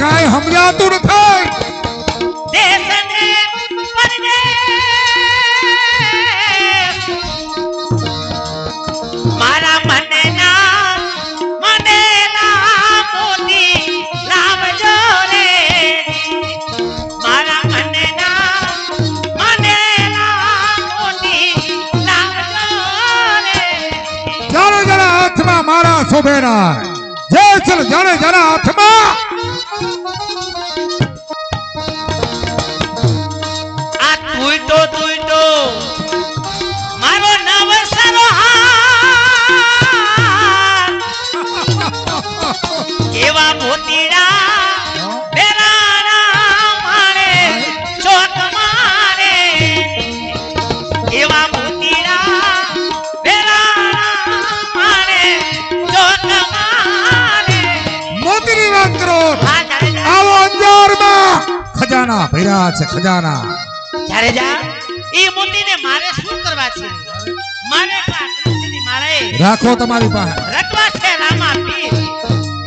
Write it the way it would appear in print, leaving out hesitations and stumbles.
કાંઈ સમજાતું નથી. દેશને પરદેશ મારા મનના મોતી લાવજો રે મારા મનના મોતી લાવજો રે. જાણે જરા હાથમાં મારા શોભેરા જય ચલ જાણે જરા હાથમાં આ તુઈટો મારો નવસરો હાથ કેવા મોતીડા બેરાના મારે ચોક મારે એવા મોતીડા બેરાના મારે ચોક મારે. મોતીની વાત કરો. હા જાડેજા આવો અંજારમાં ખજાના ભર્યા છે ખજાના. જાડેજા ઈ મોતીને મારે શું કરવા છે? મારે મારે રાખો તમારી પાસે.